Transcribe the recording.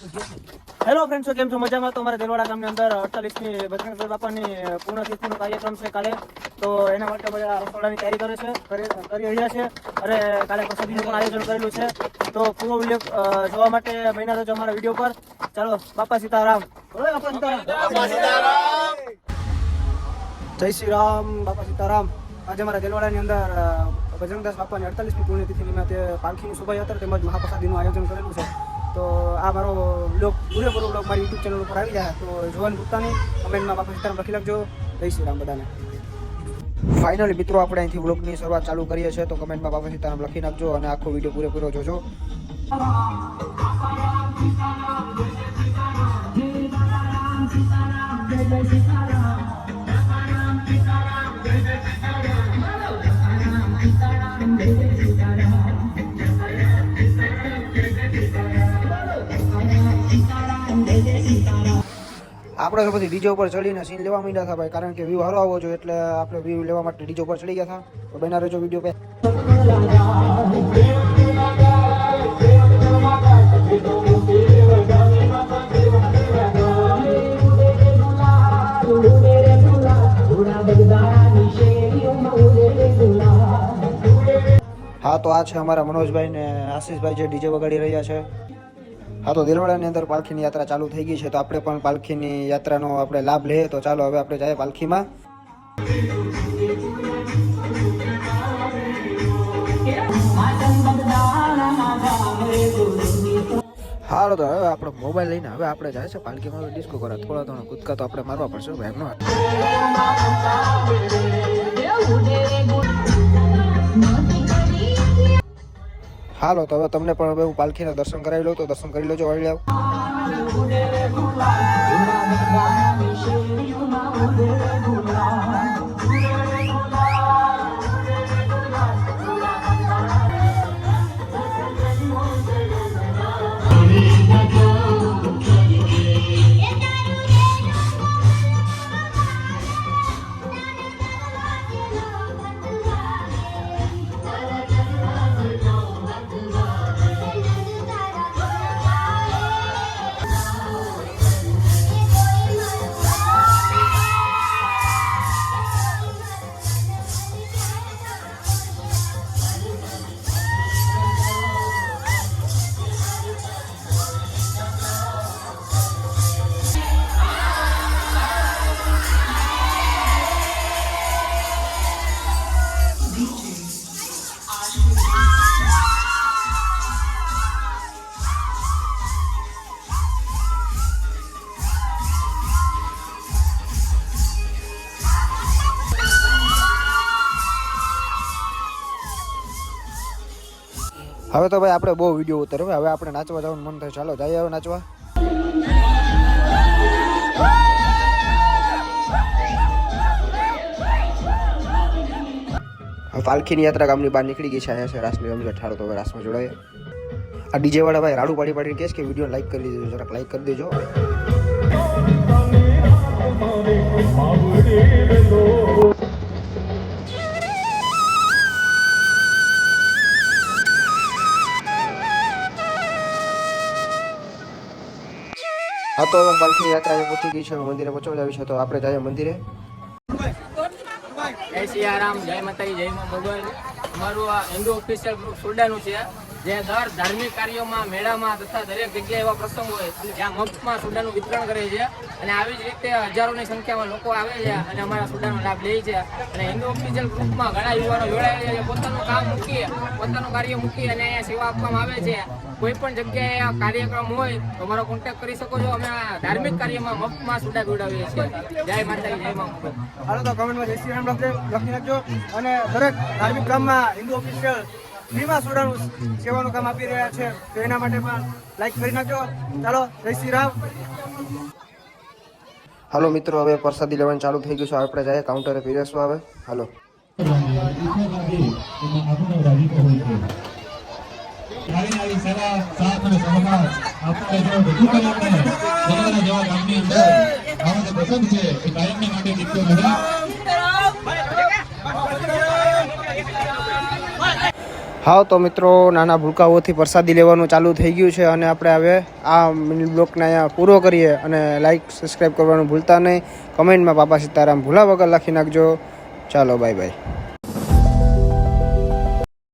Hello friends, કેમ છો? મજામાં? તો અમારા દેલવાડા ગામની અંદર 48મી બજરંગ બાપાની પૂર્ણ તિથિનો કાર્યક્રમ છે કાલે. તો એના માટે બધા રસોડાની તૈયારી કરી રહ્યા છે. અને કાલે પ્રસાદીનું પણ આયોજન કરેલું છે. તો પૂરો વિડીયો જોવા માટે બન્યા રહેજો અમારા વિડીયો પર. ચાલો, બાપા સીતારામ. જય શ્રી રામ, બાપા સીતારામ. આજે અમારા દેલવાડાની અંદર બજરંગદાસ બાપાની 48મી પુણ્યતિથિ નિમિત્તે પાલખીની શોભાયાત્રા તેમજ મહાપ્રસાદીનું આયોજન કરેલું છે. તો આ મારો બ્લોગ પૂરેપૂરો બ્લોગ મારી યુટ્યુબ ચેનલ ઉપર આવી જાય તો જોવાનું ભૂલતા નહીં. કમેન્ટમાં બાપા સીતારામ લખી લખજો. જય શ્રી રામ બધાને. ફાઇનલી મિત્રો, આપણે અહીંથી બ્લોગની શરૂઆત ચાલુ કરીએ છીએ. તો કમેન્ટમાં બાપા સીતારામ લખી નાખજો અને આખો વિડીયો પૂરેપૂરો જોજો. આપણે તો પછી ડીજે ઉપર ચડીને સીન લેવા માંડ્યા હતા ભાઈ, કારણ કે વ્યૂ સારો આવવો જોઈએ એટલે આપણે વ્યૂ લેવા માટે ડીજે ઉપર ચડી ગયા હતા. તો બના રહેજો વિડીયો પે. હા, તો આ છે અમારા મનોજભાઈ ને આશીષભાઈ જે ડીજે વગાડી રહ્યા છે. હા, તો દેલવાડાની અંદર પાલખીની યાત્રા ચાલુ થઈ ગઈ છે. તો આપણે પણ પાલખીની યાત્રાનો આપણે લાભ લઈએ. તો ચાલો હવે આપણે જઈએ પાલખીમાં. હાલો, તો હવે આપણો મોબાઈલ લઈને હવે આપણે જાય છે પાલખીમાં ડિસ્કો કરવા. થોડા થોડા કૂદકા તો આપણે મારવા પડશે ભાઈ એમનો. હાલો, તો હવે તમને પણ હવે હું પાલખીના દર્શન કરાવી લઉં. તો દર્શન કરી લેજો. વાળી આવ. હવે તો ભાઈ આપણે બહુ વિડીયો ઉતર્યો. હવે આપણે નાચવા જવાનું મન થાય. ચાલો જઈએ હવે નાચવા. હવે પાલખીની યાત્રા ગામની બહાર નીકળી ગઈ છે. અહીંયા છે રાસની રમઝટ. ઠારો તો હવે રાસમાં જોડાય. આ ડીજે વાળા ભાઈ રાડું પાડી પાડીને કહેશ કે વિડીયો લાઈક કરી દેજો, જરાક લાઈક કરી દેજો. હા, તો હવે પાલખી યાત્રા પહોંચી ગઈ છે. મંદિરે પહોંચવા આવી છે. તો આપણે જઈએ મંદિરે. જય સિયારામ, જય માતાજી, જય મા ભગવાન. અમારું આ હિન્દુ ઓફિશિયલ ગ્રુપ સોડાનું છે, જે દર ધાર્મિક કાર્યોમાં, મેળામાં તથા દરેક જગ્યાએ એવા પ્રસંગ હોય જ્યાં મફતમાં સોડાનું વિતરણ કરે છે. અને આવી જ રીતે હજારોની સંખ્યામાં લોકો આવે છે અને અમારા સોડાનો લાભ લે છે. અને હિન્દુ ઓફિશિયલ ગ્રુપમાં ઘણા યુવાનો જોડાયેલા છે. પોતાનું કામ મૂકી, પોતાનું કાર્ય મૂકી અને અહીંયા સેવા આપવામાં આવે છે. કોઈ પણ જગ્યાએ કાર્યક્રમ હોય તો અમારો કોન્ટેક્ટ કરી શકો છો. અમે ધાર્મિક કાર્યમાં મફતમાં સોડા પીવડાવીએ છીએ. જય માતાજી, જય મા ભગવાન. હાલો, તો કમેન્ટમાં જય શ્રી રામ લખી નાખજો. અને દરેક ધાર્મિક કામમાં હિન્દુ ઓફિશિયલ ફ્રીમાં સોડાનું સેવાનું કામ આપી રહ્યા છે. તો એના માટે પણ લાઈક કરી નાખજો. ચાલો, જય શ્રી રામ. હાલો મિત્રો, હવે પ્રસાદી લેવાનું ચાલુ થઈ ગયું છે. આપણે જઈએ કાઉન્ટરે પીરસવા. હવે હાલો. નારી નારી સેવા સાથ અને સહકાર આપણે જો બધું કરીએ જનતાના જેવા ગામની અંદર આવો જે પ્રસંગ છે એ કાયમની માટે જીતતો નથી. હા તો મિત્રો નાના ભૂલકાઓથી પ્રસાદી લેવાનું ચાલુ થઈ ગયું છે અને આપણે હવે આ મિની બ્લોગને અહીંયા પૂરો કરીએ અને લાઈક સબસ્ક્રાઈબ કરવાનું ભૂલતા નહીં. કમેન્ટમાં બાપા સીતારામ ભૂલા વગર લખી નાખજો. ચાલો બાય બાય.